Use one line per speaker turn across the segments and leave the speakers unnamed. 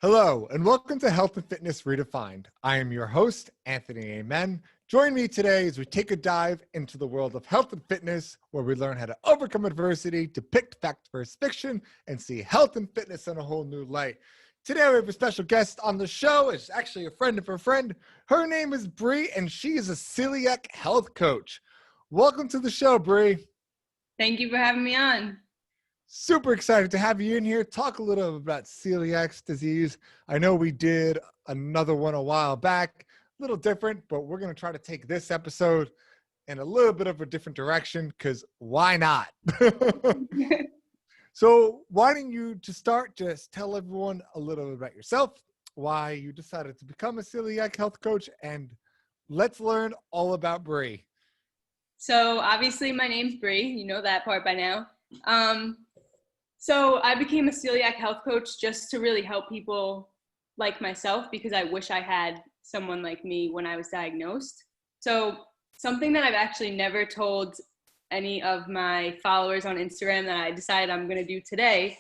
Hello, and welcome to Health and Fitness Redefined. I am your host, Anthony Amen. Join me today as we take a dive into the world of health and fitness, where we learn how to overcome adversity, depict fact versus fiction, and see health and fitness in a whole new light. Today, we have a special guest on the show. It's actually a friend of a friend. Her name is Brie, and she is a Celiac Health Coach. Welcome to the show, Brie.
Thank you for having me on.
Super excited to have you in here. Talk a little about Celiac disease. I know we did another one a while back, a little different, but we're going to try to take this episode in a little bit of a different direction because why not? So why don't you, to start, just tell everyone a little bit about yourself, why you decided to become a Celiac Health Coach, and let's learn all about Brie.
So obviously my name's Brie. You know that part by now. So I became a Celiac Health Coach just to really help people like myself, because I wish I had someone like me when I was diagnosed. So something that I've actually never told any of my followers on Instagram that I decided I'm going to do today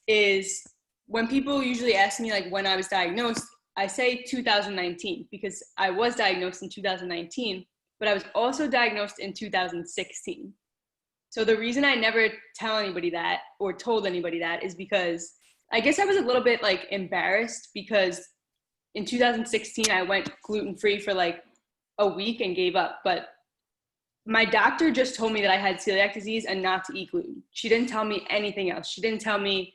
is, when people usually ask me like when I was diagnosed, I say 2019 because I was diagnosed in 2019, but I was also diagnosed in 2016. So the reason I never tell anybody that or told anybody that is because I guess I was a little bit like embarrassed, because in 2016 I went gluten-free for like a week and gave up. But my doctor just told me that I had celiac disease and not to eat gluten. She didn't tell me anything else. She didn't tell me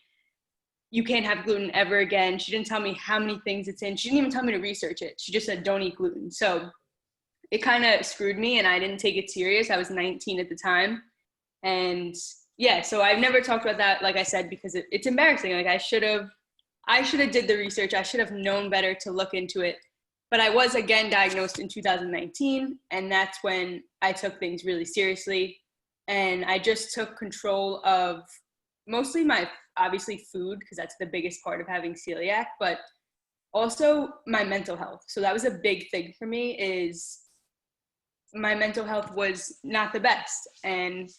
you can't have gluten ever again. She didn't tell me how many things it's in. She didn't even tell me to research it. She just said, don't eat gluten. So it kind of screwed me and I didn't take it serious. I was 19 at the time. And yeah, so I've never talked about that, like I said, because it's embarrassing. Like I should have did the research. I should have known better to look into it. But I was again diagnosed in 2019, and that's when I took things really seriously. And I just took control of mostly my, obviously, food, because that's the biggest part of having celiac, but also my mental health. So that was a big thing for me, is my mental health was not the best. And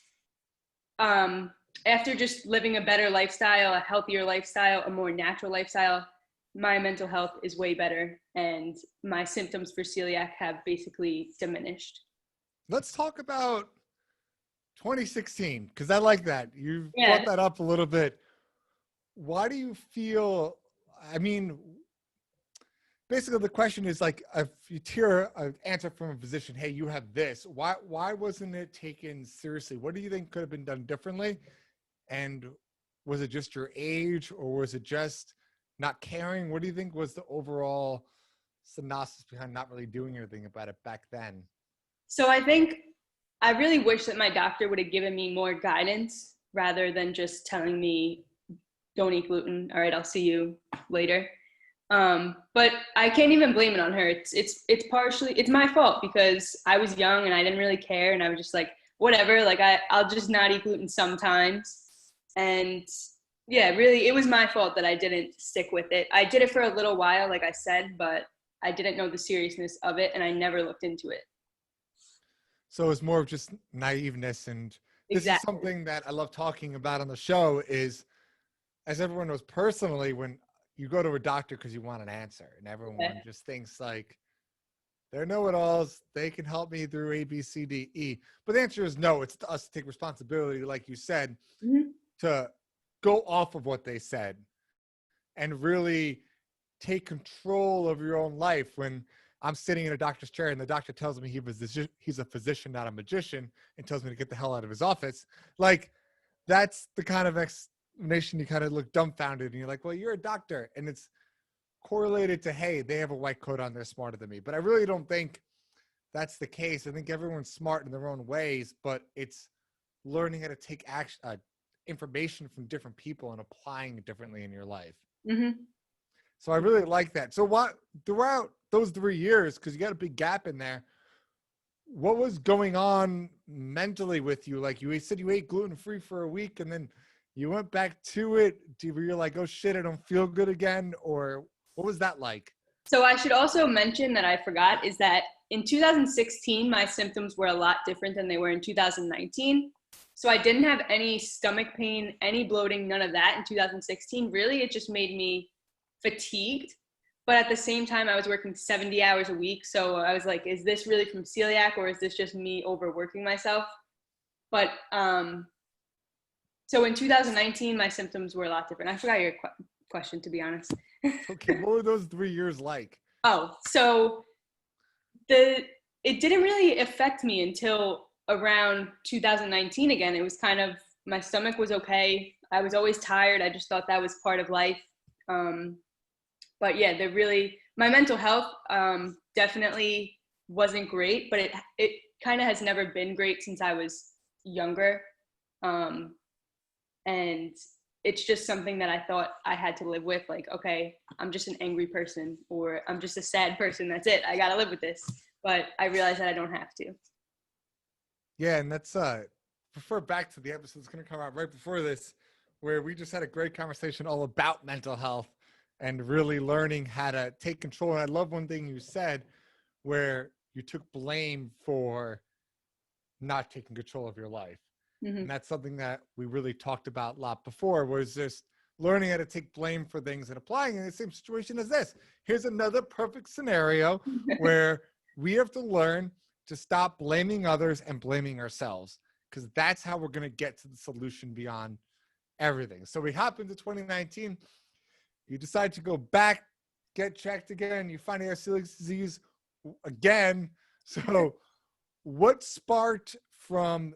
after just living a better lifestyle, a healthier lifestyle, a more natural lifestyle, my mental health is way better, and my symptoms for celiac have basically diminished.
Let's talk about 2016, because I like that. You brought that up a little bit. Why do you feel, I mean, basically the question is like, if you hear an answer from a physician, hey, you have this, why wasn't it taken seriously? What do you think could have been done differently? And was it just your age, or was it just not caring? What do you think was the overall synopsis behind not really doing anything about it back then?
So I think I really wish that my doctor would have given me more guidance rather than just telling me, don't eat gluten. All right, I'll see you later. But I can't even blame it on her. It's partially, it's my fault, because I was young and I didn't really care. And I was just like, whatever, like I'll just not eat gluten sometimes. And yeah, really, it was my fault that I didn't stick with it. I did it for a little while, like I said, but I didn't know the seriousness of it, and I never looked into it.
So it's more of just naiveness. And this is something that I love talking about on the show is, as everyone knows personally, when you go to a doctor because you want an answer, and everyone just thinks like they're know-it-alls, they can help me through A, B, C, D, E. But the answer is no. It's to us to take responsibility, like you said, to go off of what they said and really take control of your own life. When I'm sitting in a doctor's chair and the doctor tells me he's a physician, not a magician, and tells me to get the hell out of his office, like that's the kind of explanation you kind of look dumbfounded, and you're like, well, you're a doctor, and it's correlated to, hey, they have a white coat on, they're smarter than me. But I really don't think that's the case. I think everyone's smart in their own ways, but it's learning how to take action, information from different people and applying it differently in your life. So I really like that. So what, throughout those 3 years, because you got a big gap in there, what was going on mentally with you? Like you said, you ate gluten-free for a week and then you went back to it. Were you like, oh shit, I don't feel good again? Or what was that like?
So I should also mention that I forgot is that in 2016, my symptoms were a lot different than they were in 2019. So I didn't have any stomach pain, any bloating, none of that in 2016. Really, it just made me fatigued, but at the same time, I was working 70 hours a week. So I was like, is this really from celiac, or is this just me overworking myself? But so in 2019, my symptoms were a lot different. I forgot your question, to be honest.
Okay, what were those 3 years like?
Oh, so it didn't really affect me until around 2019 again. It was kind of, my stomach was okay. I was always tired. I just thought that was part of life. But yeah, my mental health definitely wasn't great, but it kind of has never been great since I was younger. And it's just something that I thought I had to live with. Like, okay, I'm just an angry person, or I'm just a sad person. That's it. I got to live with this. But I realized that I don't have to.
Yeah, and that's refer back to the episode that's going to come out right before this, where we just had a great conversation all about mental health and really learning how to take control. And I love one thing you said, where you took blame for not taking control of your life.
Mm-hmm.
And that's something that we really talked about a lot before, was just learning how to take blame for things and applying in the same situation as this. Here's another perfect scenario where we have to learn to stop blaming others and blaming ourselves, because that's how we're going to get to the solution beyond everything. So we hop into 2019. You decide to go back, get checked again. You find you have celiac disease again. So what sparked from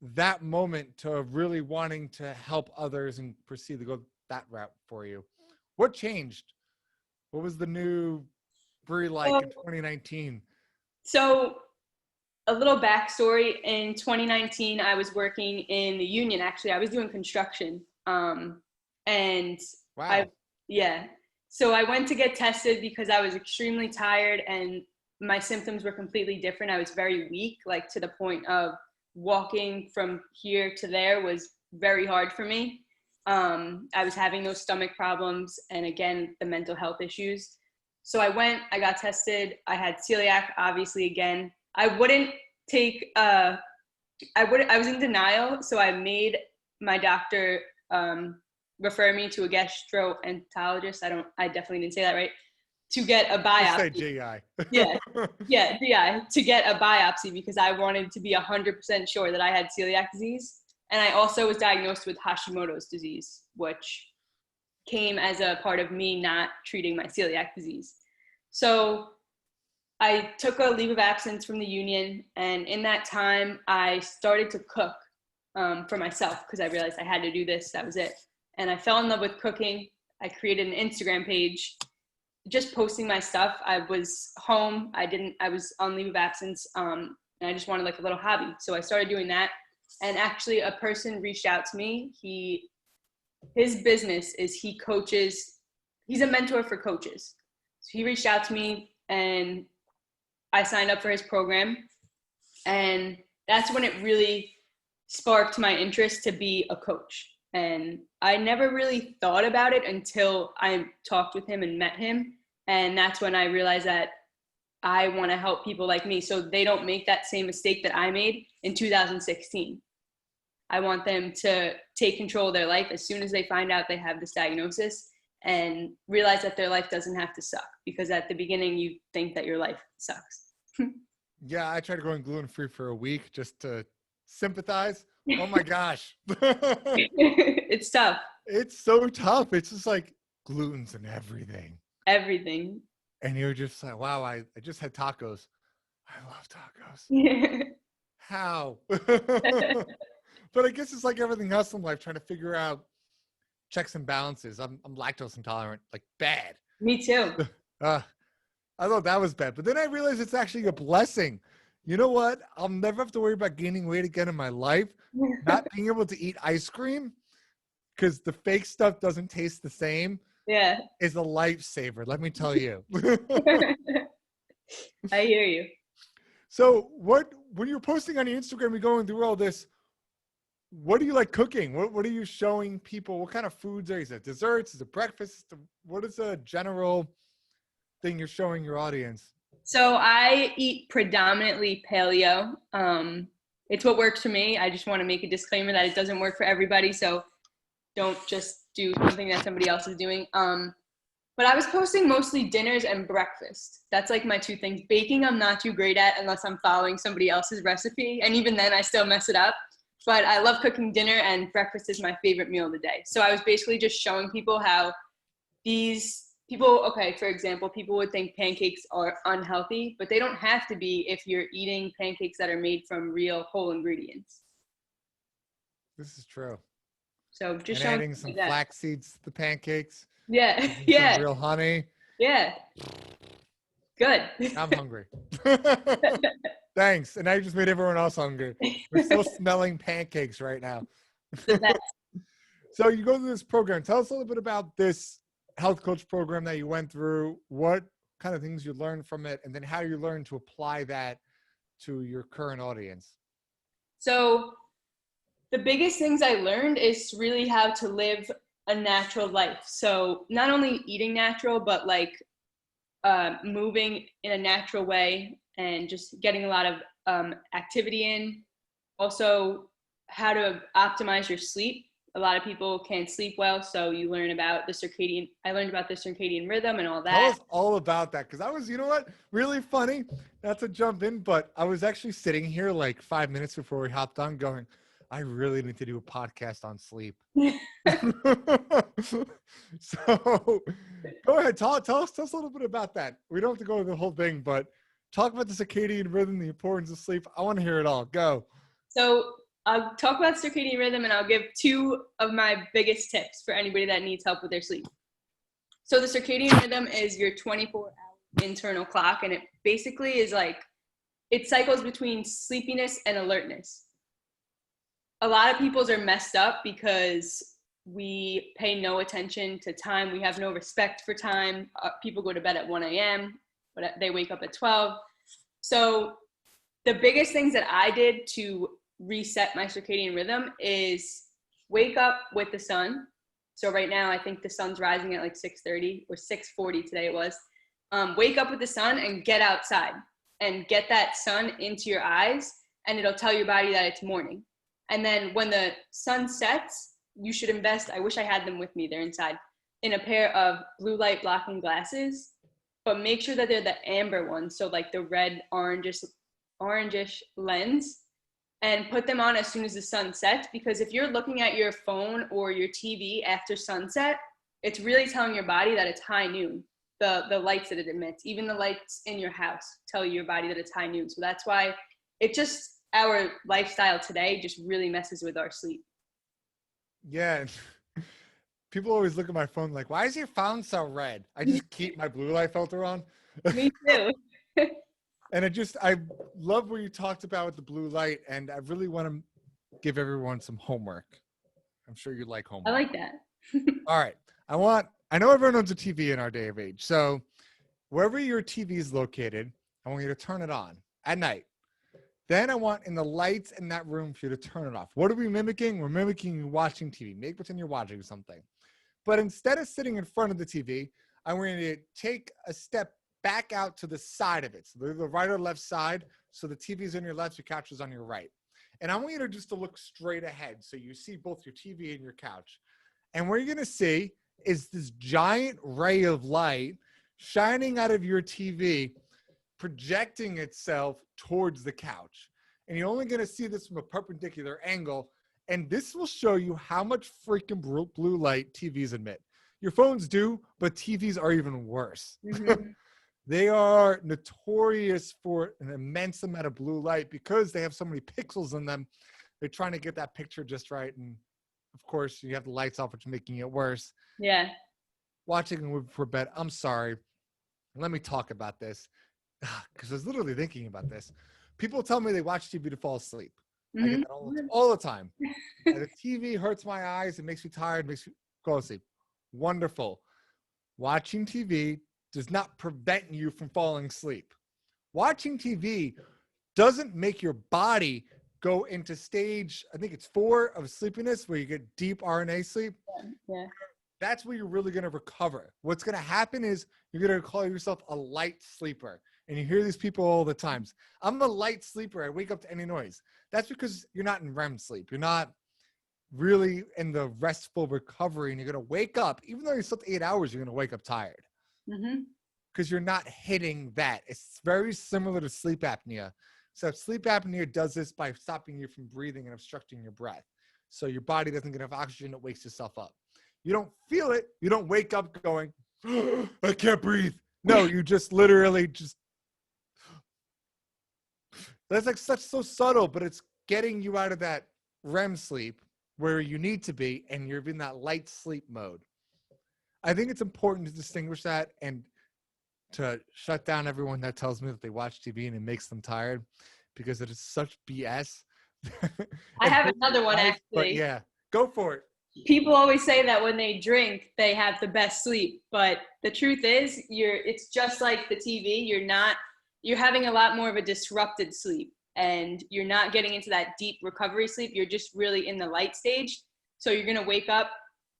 that moment to really wanting to help others and proceed to go that route for you? What changed? What was the new Brie like in 2019?
So a little backstory. In 2019, I was working in the union. Actually, I was doing construction. And
Wow.
So I went to get tested because I was extremely tired and my symptoms were completely different. I was very weak, like to the point of walking from here to there was very hard for me. I was having those stomach problems and again, the mental health issues. So I got tested. I had celiac, obviously, again. I was in denial. So I made my doctor refer me to a gastroenterologist. I definitely didn't say that right. To get a biopsy.
Say GI.
Yeah, GI, to get a biopsy because I wanted to be 100% sure that I had celiac disease. And I also was diagnosed with Hashimoto's disease, which came as a part of me not treating my celiac disease. So I took a leave of absence from the union. And in that time, I started to cook for myself because I realized I had to do this. That was it. And I fell in love with cooking. I created an Instagram page, just posting my stuff. I was home. I was on leave of absence. And I just wanted like a little hobby. So I started doing that. And actually a person reached out to me. His business is he's a mentor for coaches. So he reached out to me and I signed up for his program. And that's when it really sparked my interest to be a coach. And I never really thought about it until I talked with him and met him. And that's when I realized that I want to help people like me so they don't make that same mistake that I made in 2016. I want them to take control of their life as soon as they find out they have this diagnosis and realize that their life doesn't have to suck, because at the beginning you think that your life sucks.
Yeah, I tried going gluten-free for a week just to sympathize. Oh my gosh.
It's tough.
It's so tough. It's just like gluten's in everything.
Everything.
And you're just like, wow, I just had tacos. I love tacos. How? But I guess it's like everything else in life, trying to figure out checks and balances. I'm lactose intolerant, like bad.
Me too.
I thought that was bad. But then I realized it's actually a blessing. You know what? I'll never have to worry about gaining weight again in my life. Not being able to eat ice cream because the fake stuff doesn't taste the same.
Yeah.
Is a lifesaver, let me tell you.
I hear you.
So when you're posting on your Instagram, you're going through all this, what do you like cooking? What are you showing people? What kind of foods are you? Is it desserts? Is it breakfast? What is a general thing you're showing your audience?
So I eat predominantly paleo. It's what works for me. I just want to make a disclaimer that it doesn't work for everybody. So don't just do something that somebody else is doing. But I was posting mostly dinners and breakfast. That's like my two things. Baking, I'm not too great at unless I'm following somebody else's recipe. And even then, I still mess it up. But I love cooking dinner, and breakfast is my favorite meal of the day. So I was basically just showing people how these people, okay, for example, people would think pancakes are unhealthy, but they don't have to be if you're eating pancakes that are made from real whole ingredients.
This is true.
So just
And
showing
adding some
that.
flax seeds to the pancakes.
Yeah,
Using some
yeah,
real honey.
yeah. Good.
I'm hungry. Thanks. And now you just made everyone else hungry. We're still smelling pancakes right now.
The best.
So you go through this program. Tell us a little bit about this health coach program that you went through. What kind of things you learned from it, and then how you learned to apply that to your current audience.
So the biggest things I learned is really how to live a natural life. So not only eating natural, but like moving in a natural way and just getting a lot of activity in. Also, how to optimize your sleep. A lot of people can't sleep well, so you learn about I learned about the circadian rhythm and all that.
Tell us all about that, because I was, you know what, really funny, not to jump in, but I was actually sitting here like 5 minutes before we hopped on going, I really need to do a podcast on sleep. So go ahead, tell us a little bit about that. We don't have to go over the whole thing, but talk about the circadian rhythm, the importance of sleep. I want to hear it all. Go.
So I'll talk about circadian rhythm, and I'll give 2 of my biggest tips for anybody that needs help with their sleep. So the circadian rhythm is your 24-hour internal clock, and it basically is like, it cycles between sleepiness and alertness. A lot of people's are messed up because we pay no attention to time. We have no respect for time. People go to bed at 1 a.m., but they wake up at 12. So the biggest things that I did to reset my circadian rhythm is wake up with the sun. So right now, I think the sun's rising at like 6:30 or 6:40 today it was. Wake up with the sun and get outside and get that sun into your eyes, and it'll tell your body that it's morning. And then when the sun sets, you should invest, I wish I had them with me, they're inside, in a pair of blue light blocking glasses, but make sure that they're the amber ones, so like the red orangish lens, and put them on as soon as the sun sets, because if you're looking at your phone or your TV after sunset, it's really telling your body that it's high noon. The lights that it emits, even the lights in your house tell your body that it's high noon. So that's why it just, our lifestyle today just really messes with our sleep.
Yeah. People always look at my phone like, why is your phone so red? I just keep my blue light filter on.
Me too.
And I love what you talked about with the blue light, and I really want to give everyone some homework. I'm sure you like homework.
I like that.
All right. I know everyone owns a TV in our day of age. So wherever your TV is located, I want you to turn it on at night. Then I want in the lights in that room for you to turn it off. What are we mimicking? We're mimicking you watching TV. Make pretend you're watching something. But instead of sitting in front of the TV, I want you to take a step back out to the side of it. So the right or left side. So the TV's on your left, your couch is on your right. And I want you to just to look straight ahead. So you see both your TV and your couch. And what you're going to see is this giant ray of light shining out of your TV, projecting itself towards the couch. And you're only going to see this from a perpendicular angle. And this will show you how much freaking blue light TVs emit. Your phones do, but TVs are even worse. Mm-hmm. They are notorious for an immense amount of blue light because they have so many pixels in them. They're trying to get that picture just right. And of course, you have the lights off, which is making it worse.
Yeah.
Watching a movie for bed. I'm sorry. Let me talk about this because I was literally thinking about this. People tell me they watch TV to fall asleep. Mm-hmm. I get that all the time. The TV hurts my eyes. It makes me tired. Makes me go to sleep. Wonderful. Watching TV does not prevent you from falling asleep. Watching TV doesn't make your body go into stage, I think it's 4 of sleepiness, where you get deep RNA sleep. Yeah. That's where you're really going to recover. What's going to happen is you're going to call yourself a light sleeper. And you hear these people all the times. I'm a light sleeper. I wake up to any noise. That's because you're not in REM sleep. You're not really in the restful recovery, and you're going to wake up, even though you slept 8 hours, you're going to wake up tired because you're not hitting that. It's very similar to sleep apnea. So sleep apnea does this by stopping you from breathing and obstructing your breath. So your body doesn't get enough oxygen, it wakes itself up. You don't feel it. You don't wake up going, I can't breathe. No, you just literally just, that's like so subtle, but it's getting you out of that REM sleep where you need to be, and you're in that light sleep mode. I think it's important to distinguish that and to shut down everyone that tells me that they watch TV and it makes them tired, because it is such BS.
I have another one,
But
actually.
yeah, go for it.
People always say that when they drink, they have the best sleep, but the truth is, it's just like the TV. You're having a lot more of a disrupted sleep, and you're not getting into that deep recovery sleep. You're just really in the light stage. So you're going to wake up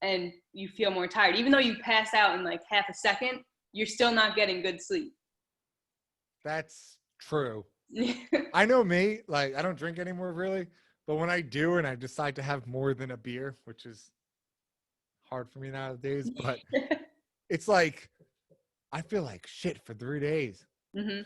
and you feel more tired. Even though you pass out in like half a second, you're still not getting good sleep.
That's true. I know me, like, I don't drink anymore really, but when I do and I decide to have more than a beer, which is hard for me nowadays, but it's like, I feel like shit for 3 days.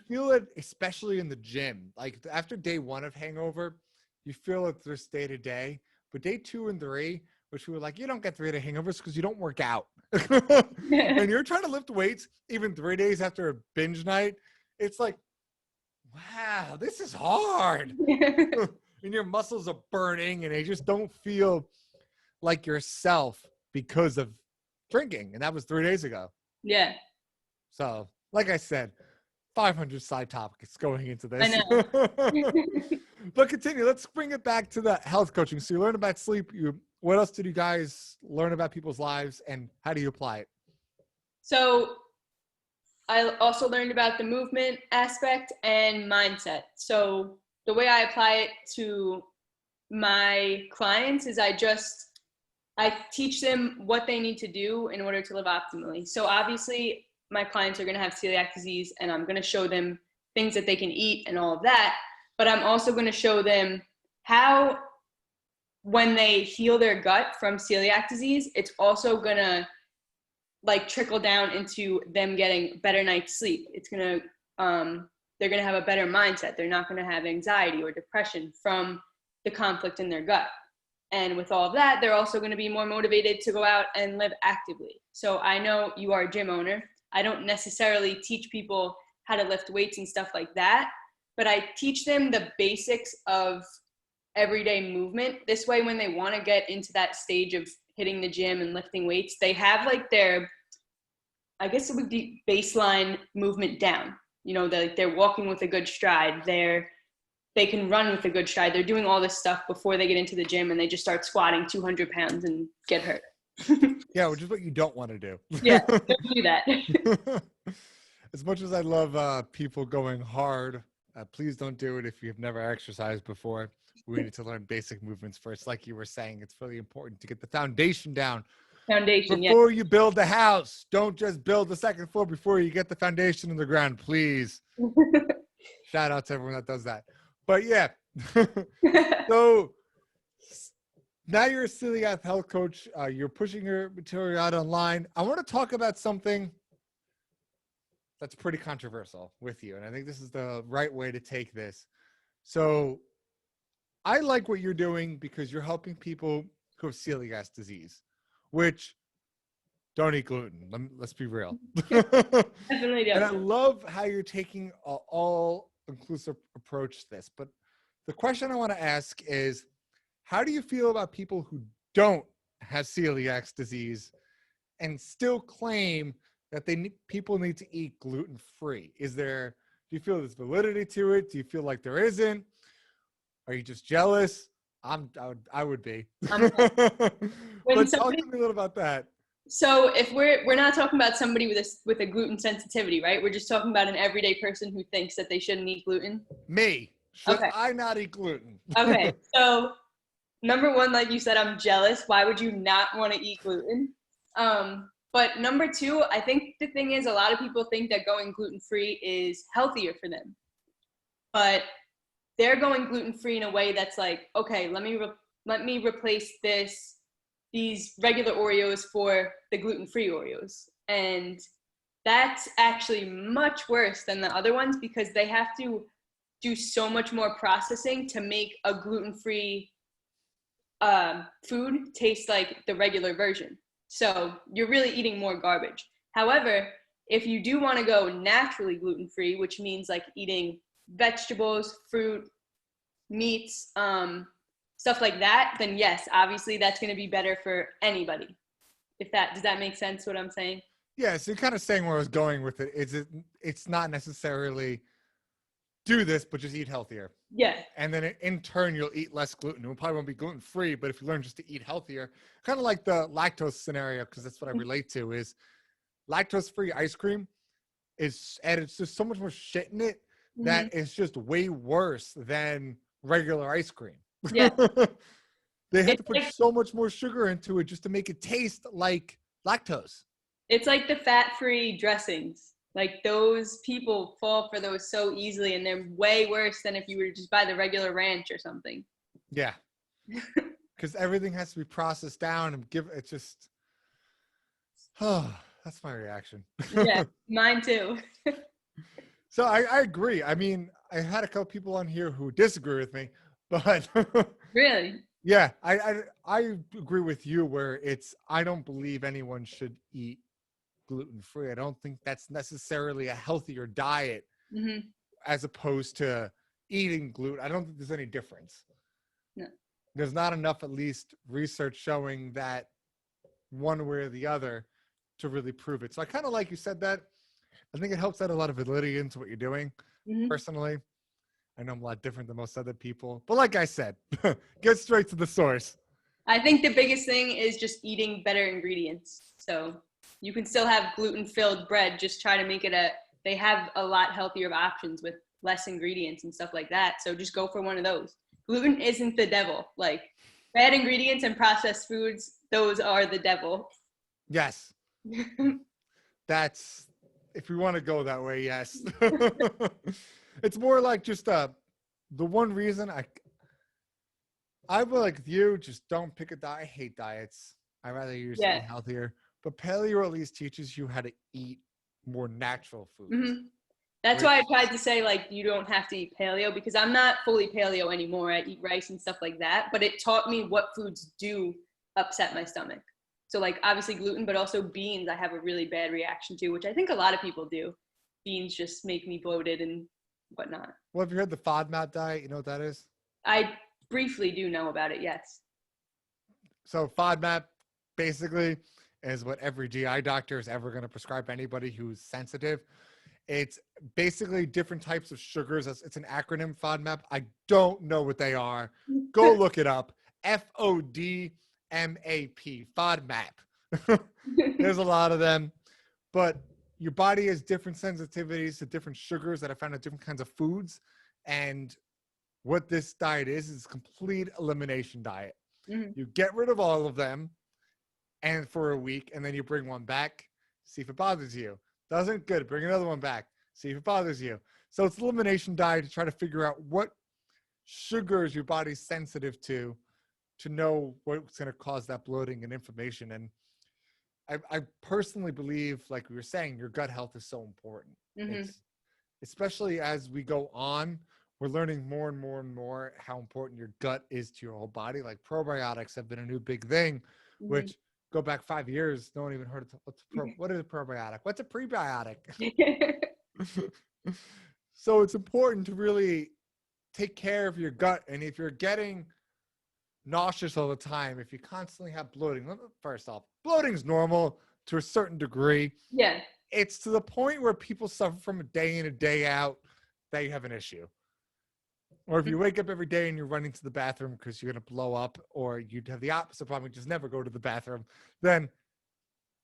Feel it, especially in the gym. Like after day 1 of hangover, you feel it this day to day, but day 2 and 3, which we were like, you don't get 3 day hangovers because you don't work out. And you're trying to lift weights even 3 days after a binge night. It's like, wow, this is hard. And your muscles are burning and they just don't feel like yourself because of drinking. And that was 3 days ago.
Yeah.
So, like I said, 500 side topics going into this.
I know.
But continue. Let's bring it back to the health coaching. So you learned about sleep. What else did you guys learn about people's lives, and how do you apply it?
So I also learned about the movement aspect and mindset. So the way I apply it to my clients is I teach them what they need to do in order to live optimally. So obviously my clients are going to have celiac disease, and I'm going to show them things that they can eat and all of that. But I'm also going to show them how, when they heal their gut from celiac disease, it's also going to like trickle down into them getting better night's sleep. It's going to, they're going to have a better mindset. They're not going to have anxiety or depression from the conflict in their gut. And with all of that, they're also going to be more motivated to go out and live actively. So I know you are a gym owner. I don't necessarily teach people how to lift weights and stuff like that, but I teach them the basics of everyday movement. This way, when they want to get into that stage of hitting the gym and lifting weights, they have like their, I guess it would be baseline movement down. You know, they're walking with a good stride. They can run with a good stride. They're doing all this stuff before they get into the gym, and they just start squatting 200 pounds and get hurt.
Yeah, which is what you don't want to do.
Yeah, don't do that.
As much as I love people going hard, please don't do it if you've never exercised before. We need to learn basic movements first. Like you were saying, it's really important to get the foundation down. Before you build the house. Don't just build the second floor before you get the foundation in the ground, please. Shout out to everyone that does that. But yeah, so now you're a Celiac Health Coach. You're pushing your material out online. I want to talk about something that's pretty controversial with you, and I think this is the right way to take this. So I like what you're doing because you're helping people who have celiac disease, which don't eat gluten. Let's be real.
Definitely don't.
And I love how you're taking an all-inclusive approach to this. But the question I want to ask is, how do you feel about people who don't have celiac disease and still claim that people need to eat gluten-free? Do you feel there's validity to it? Do you feel like there isn't? Are you just jealous? I would be. But talk to me a little about that.
So if we're not talking about somebody with a gluten sensitivity, right? We're just talking about an everyday person who thinks that they shouldn't eat gluten.
Me. Should I not eat gluten?
Okay. So number one, like you said, I'm jealous. Why would you not want to eat gluten? But number two, I think the thing is, a lot of people think that going gluten-free is healthier for them. But they're going gluten-free in a way that's like, okay, let me let me replace these regular Oreos for the gluten-free Oreos. And that's actually much worse than the other ones because they have to do so much more processing to make a gluten-free food taste like the regular version. So you're really eating more garbage. However, if you do want to go naturally gluten-free, which means like eating vegetables, fruit, meats, stuff like that, then yes, obviously that's going to be better for anybody. Does that make sense what I'm saying?
Yeah, so you're kind of saying where I was going with it. It's not necessarily do this, but just eat healthier.
Yeah.
And then in turn, you'll eat less gluten. It probably won't be gluten-free, but if you learn just to eat healthier, kind of like the lactose scenario, because that's what I relate to, is lactose-free ice cream is added just so much more shit in it that it's just way worse than regular ice cream.
Yeah.
They had to put so much more sugar into it just to make it taste like lactose.
It's like the fat-free dressings. Like those people fall for those so easily, and they're way worse than if you were to just buy the regular ranch or something.
Yeah. Because everything has to be processed down and it's just, oh, that's my reaction.
Yeah, mine too.
So I agree. I mean, I had a couple people on here who disagree with me, but
Really?
Yeah, I agree with you where I don't believe anyone should eat gluten-free. I don't think that's necessarily a healthier diet as opposed to eating gluten. I don't think there's any difference.
No.
There's not enough, at least, research showing that one way or the other to really prove it. So I kind of like you said that. I think it helps add a lot of validity into what you're doing. Personally, I know I'm a lot different than most other people, but like I said, get straight to the source.
I think the biggest thing is just eating better ingredients. So you can still have gluten-filled bread, just try to make it they have a lot healthier options with less ingredients and stuff like that. So just go for one of those. Gluten isn't the devil. Like bad ingredients and processed foods, those are the devil.
Yes. That's, if we want to go that way, yes. It's more like just the one reason I would like you, just don't pick a diet. I hate diets. I'd rather you just eat healthier. But paleo at least teaches you how to eat more natural foods.
That's why I tried to say, like, you don't have to eat paleo, because I'm not fully paleo anymore. I eat rice and stuff like that. But it taught me what foods do upset my stomach. So, like, obviously gluten, but also beans I have a really bad reaction to, which I think a lot of people do. Beans just make me bloated and whatnot.
Well, have you heard the FODMAP diet? You know what that is?
I briefly do know about it, yes.
So FODMAP basically is what every GI doctor is ever going to prescribe anybody who's sensitive. It's basically different types of sugars. It's an acronym, FODMAP. I don't know what they are. Go look it up. FODMAP, FODMAP. There's a lot of them. But your body has different sensitivities to different sugars that are found in different kinds of foods. And what this diet is a complete elimination diet. You get rid of all of them and for a week, and then you bring one back, see if it bothers you. Doesn't? Good. Bring another one back. See if it bothers you. So it's elimination diet to try to figure out what sugars your body's sensitive to know what's going to cause that bloating and inflammation. And I personally believe, like we were saying, your gut health is so important. It's, especially as we go on, we're learning more and more and more how important your gut is to your whole body. Like probiotics have been a new big thing, which go back 5 years, no one even heard of what is a probiotic? What's a prebiotic? So it's important to really take care of your gut. And if you're getting nauseous all the time, if you constantly have bloating, first off, bloating's normal to a certain degree.
Yeah.
It's to the point where people suffer from a day in and a day out that you have an issue. Or if you wake up every day and you're running to the bathroom because you're going to blow up, or you'd have the opposite problem, just never go to the bathroom, then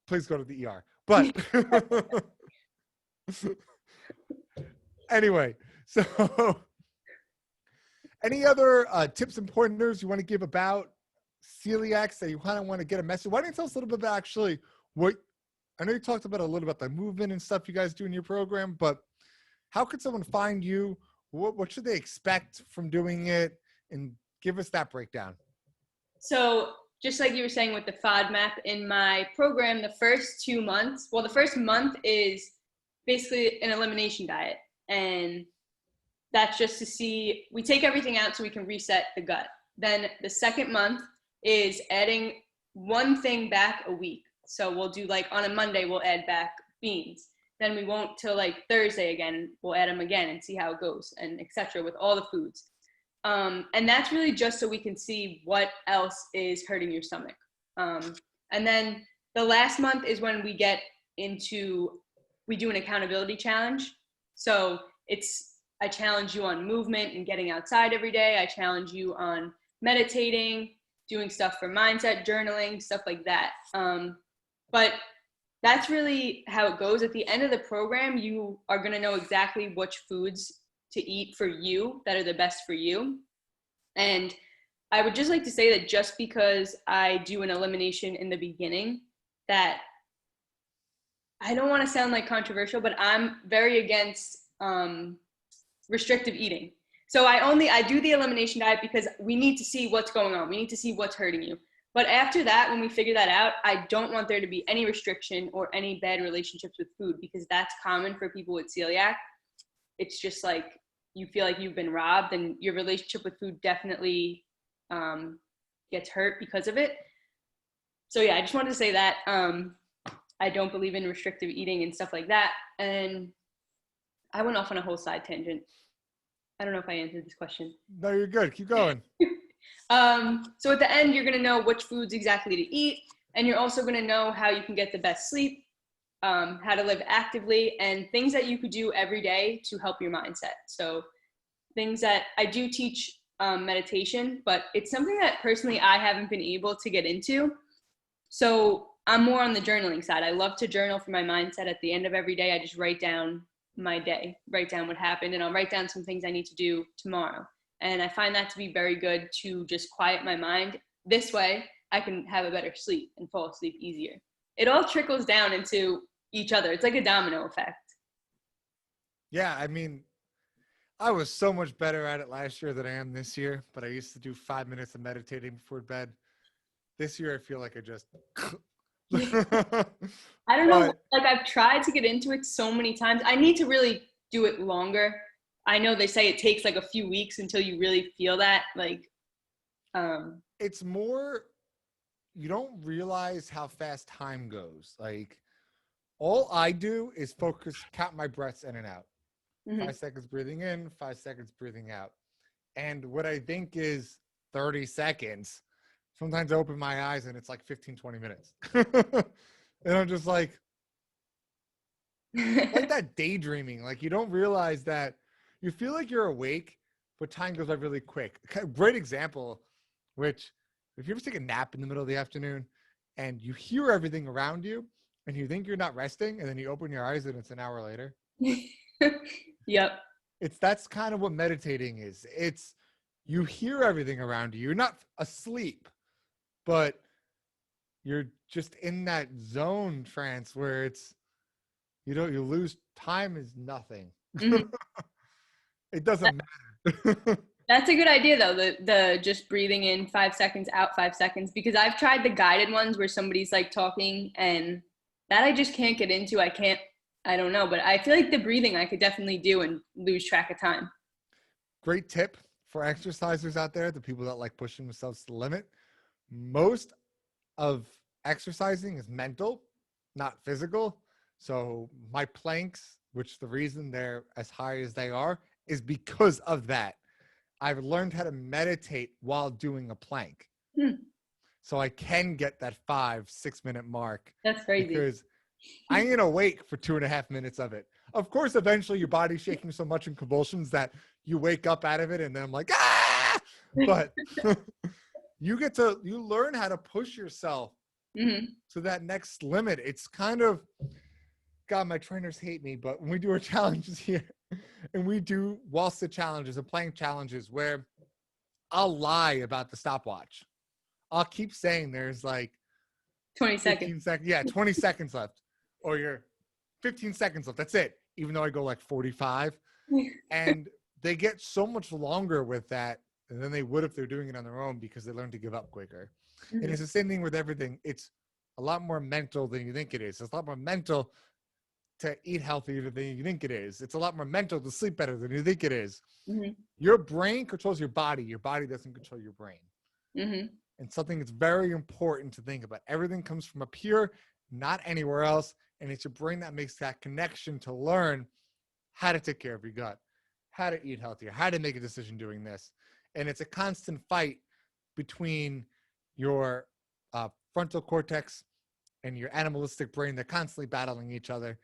please go to the ER. But anyway, so any other tips and pointers you want to give about celiacs that you kind of want to get a message? Why don't you tell us a little bit about actually what, I know you talked about a little about the movement and stuff you guys do in your program, but how could someone find you? What should they expect from doing it? And give us that breakdown.
So just like you were saying with the FODMAP in my program, the first 2 months, well, the first month is basically an elimination diet. And that's just to see, we take everything out so we can reset the gut. Then the second month is adding one thing back a week. So we'll do like on a Monday, we'll add back beans. Then we won't till like Thursday again, we'll add them again and see how it goes, and etc. with all the foods. And that's really just so we can see what else is hurting your stomach. And then the last month is when we get into, we do an accountability challenge. So I challenge you on movement and getting outside every day. I challenge you on meditating, doing stuff for mindset, journaling, stuff like that. But that's really how it goes. At the end of the program, you are going to know exactly which foods to eat for you that are the best for you. And I would just like to say that just because I do an elimination in the beginning, that I don't want to sound like controversial, but I'm very against restrictive eating. So I do the elimination diet because we need to see what's going on. We need to see what's hurting you. But after that, when we figure that out, I don't want there to be any restriction or any bad relationships with food, because that's common for people with celiac. It's just like you feel like you've been robbed, and your relationship with food definitely gets hurt because of it. So yeah, I just wanted to say that I don't believe in restrictive eating and stuff like that. And I went off on a whole side tangent. I don't know if I answered this question.
No, you're good. Keep going.
So at the end, you're going to know which foods exactly to eat, and you're also going to know how you can get the best sleep, how to live actively, and things that you could do every day to help your mindset. So things that I do teach meditation, but it's something that personally I haven't been able to get into. So I'm more on the journaling side. I love to journal for my mindset. At the end of every day, I just write down my day, write down what happened, and I'll write down some things I need to do tomorrow. And I find that to be very good to just quiet my mind. This way, I can have a better sleep and fall asleep easier. It all trickles down into each other. It's like a domino effect.
Yeah, I mean, I was so much better at it last year than I am this year, but I used to do 5 minutes of meditating before bed. This year, I feel like I just...
I don't know, like I've tried to get into it so many times. I need to really do it longer. I know they say it takes like a few weeks until you really feel that, like,
it's more, you don't realize how fast time goes. Like, all I do is focus, count my breaths in and out. 5 seconds breathing in, 5 seconds breathing out. And what I think is 30 seconds, sometimes I open my eyes and it's like 15, 20 minutes. And I'm just like that daydreaming. Like, you don't realize that you feel like you're awake, but time goes by really quick. A great example, which if you ever take a nap in the middle of the afternoon and you hear everything around you and you think you're not resting, and then you open your eyes and it's an hour later.
Yep.
That's kind of what meditating is. It's, you hear everything around you. You're not asleep, but you're just in that zone trance where it's, you lose time is nothing. It doesn't matter.
That's a good idea though, the just breathing in 5 seconds, out 5 seconds, because I've tried the guided ones where somebody's like talking, and that I just can't get into. I don't know, but I feel like the breathing I could definitely do and lose track of time.
Great tip for exercisers out there, the people that like pushing themselves to the limit. Most of exercising is mental, not physical. So my planks, which the reason they're as high as they are is because of that. I've learned how to meditate while doing a plank. So I can get that 5-6 minute mark.
That's crazy.
Because I ain't awake for 2.5 minutes of it. Of course, eventually your body's shaking so much in convulsions that you wake up out of it, and then I'm like, ah! But you learn how to push yourself to that next limit. It's kind of, God, my trainers hate me, but when we do our challenges here, and we do wall sit challenges and plank challenges where I'll lie about the stopwatch. I'll keep saying there's like
20 seconds.
20 seconds left. Or you're 15 seconds left. That's it. Even though I go like 45. And they get so much longer with that than they would if they're doing it on their own because they learn to give up quicker. And
Mm-hmm.
it's the same thing with everything. It's a lot more mental than you think it is. It's a lot more mental to eat healthier than you think it is. It's a lot more mental to sleep better than you think it is.
Mm-hmm.
Your brain controls your body. Your body doesn't control your brain.
Mm-hmm.
And something that's very important to think about. Everything comes from up here, not anywhere else. And it's your brain that makes that connection to learn how to take care of your gut, how to eat healthier, how to make a decision doing this. And it's a constant fight between your frontal cortex and your animalistic brain. They're constantly battling each other.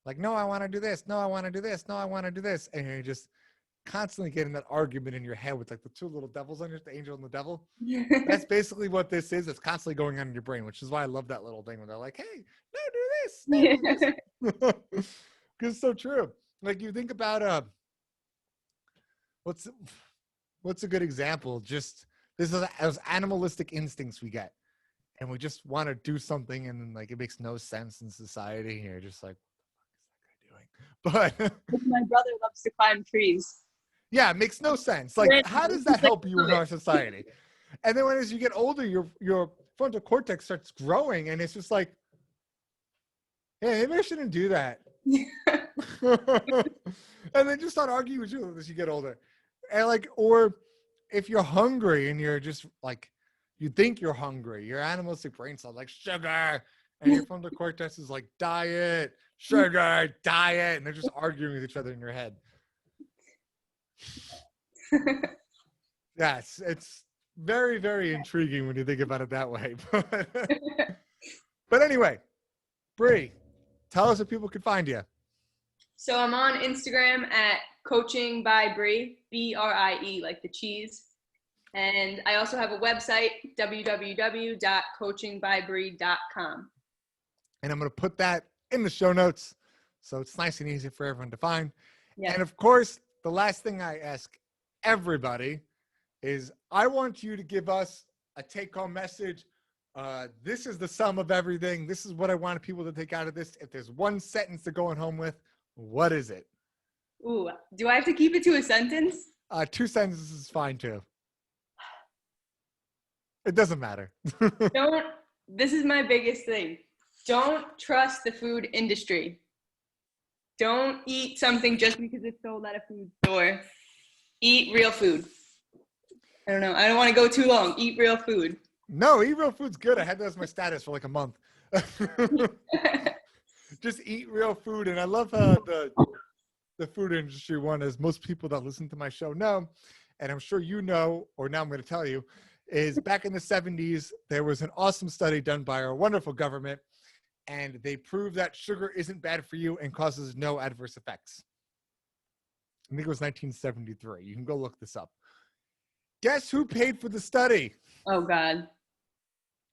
Like, no, I want to do this. No, I want to do this. No, I want to do this. And you're just constantly getting that argument in your head with like the two little devils on your, the angel and the devil. That's basically what this is. It's constantly going on in your brain, which is why I love that little thing when they're like, hey, no, do this. No, do this. Because it's so true. Like you think about what's a good example? Just this is those animalistic instincts we get. And we just want to do something and then like it makes no sense in society. And you're just like, what the fuck is that guy doing? But
My brother loves to climb trees.
yeah, it makes no sense. Like, how does that help you in our society? And then as you get older, your frontal cortex starts growing, and it's just like, hey, maybe I shouldn't do that. And then just start arguing with you as you get older. And like, or if you're hungry and you're just like, you think you're hungry, your animalistic brain starts like sugar, and your frontal cortex is like diet, sugar, diet, and they're just arguing with each other in your head. Yes, it's very, very intriguing when you think about it that way. But anyway, Brie, tell us if people can find you.
So I'm on Instagram at Coaching by Brie, Brie, like the cheese. And I also have a website, www.coachingbybrie.com.
And I'm going to put that in the show notes so it's nice and easy for everyone to find.
Yeah.
And of course, the last thing I ask everybody is I want you to give us a take-home message. This is the sum of everything. This is what I want people to take out of this. If there's one sentence they're going home with, what is it?
Ooh, do I have to keep it to a sentence?
2 sentences is fine too. It doesn't matter.
This is my biggest thing. Don't trust the food industry. Don't eat something just because it's sold at a food store. Eat real food. I don't know. I don't want to go too long. Eat real food.
No, eat real food's good. I had that as my status for like a month. Just eat real food. And I love the food industry one, as most people that listen to my show know, and I'm sure you know, or now I'm going to tell you, is back in the 70s, there was an awesome study done by our wonderful government, and they proved that sugar isn't bad for you and causes no adverse effects. I think it was 1973. You can go look this up. Guess who paid for the study?
Oh, God.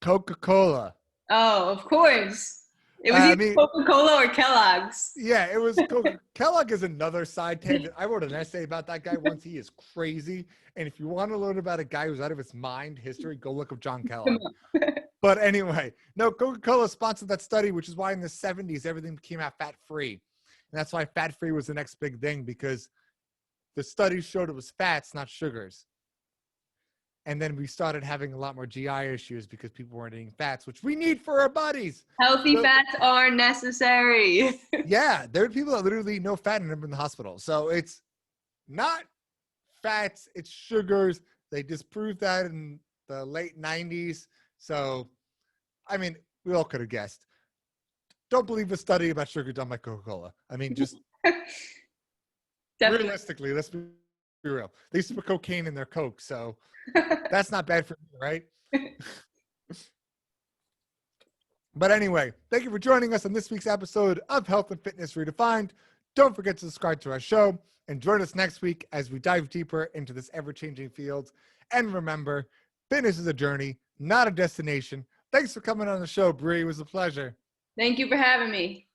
Coca-Cola.
Oh, of course. It was either Coca-Cola or Kellogg's.
Yeah, it was Kellogg is another side tangent. I wrote an essay about that guy once. He is crazy. And if you want to learn about a guy who's out of his mind history, go look up John Kellogg. But anyway, no, Coca-Cola sponsored that study, which is why in the 70s, everything became fat-free. And that's why fat-free was the next big thing, because the study showed it was fats, not sugars. And then we started having a lot more GI issues because people weren't eating fats, which we need for our bodies.
Healthy fats are necessary.
Yeah, there are people that literally eat no fat and end up in the hospital. So it's not fats, it's sugars. They disproved that in the late 90s. So, I mean, we all could have guessed. Don't believe a study about sugar done by Coca-Cola. I mean, just realistically, let's be real. They used to put cocaine in their Coke, so that's not bad for me, right? But anyway, thank you for joining us on this week's episode of Health and Fitness Redefined. Don't forget to subscribe to our show and join us next week as we dive deeper into this ever-changing field. And remember, fitness is a journey, not a destination. Thanks for coming on the show, Brie. It was a pleasure.
Thank you for having me.